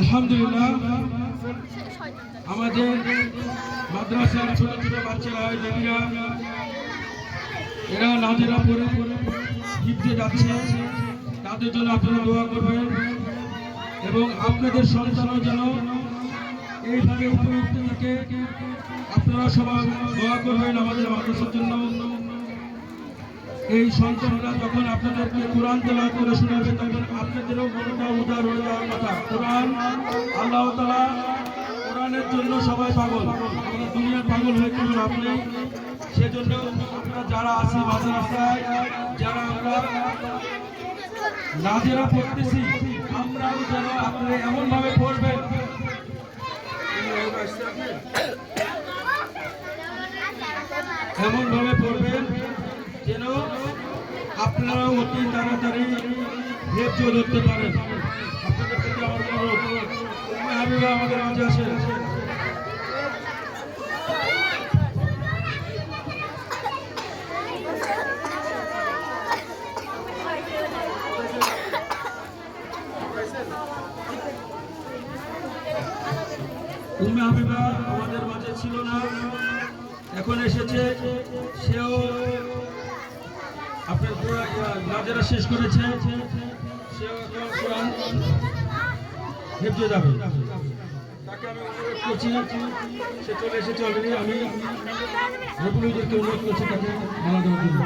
আলহামদুলিল্লাহ আমাদের মাদ্রাসার ছোট ছোট বাচ্চারা দিদিরা এরা নাজেরা পড়ে হিফজে যাচ্ছে, তাদের জন্য আপনারা দোয়া করবেন এবং আপনাদের সন্তানও যেন এইভাবে উপযুক্ত থাকে। আপনারা সবাই দোয়া করবেন আমাদের মাদ্রাসার জন্য। এই সন্তানরা যখন আপনাদেরকে কোরআন তেলাওয়াত করে শোনাবে তখন আপনাদেরও মনটা উদার হয়ে যাওয়ার কথা। কোরআন আল্লাহ তাআলা কোরআনের জন্য সবাই পাগল, আমরা দুনিয়ার পাগল হয়ে কেন আপনি। সেজন্য আমরা যারা আছি মাদ্রাসায়, যারা আমরা নাজেরা পড়তেছি, আমরাও যেন আপনি এমনভাবে পড়বেন এমনভাবে পড়বেন যেন আপনারা অতি তাড়াতাড়ি ধৈর্য ধরতে পারেন। আপনাদের প্রতি আমার অনুরোধ, হাবিবা আমাদের মাঝে আসে। উম্মে হাবিবা আমাদের মাঝে ছিল না, এখন এসেছে। সেও আপনার নাজেরা শেষ করেছে, সেও এখন কোরআন হেফজে যাবে। তাকে আমি অনুরোধ করছি, সে চলে এসেছে অলরেডি। আমি রবুল হুজুরকে অনুরোধ করছি তাকে মালা দেওয়ার জন্য।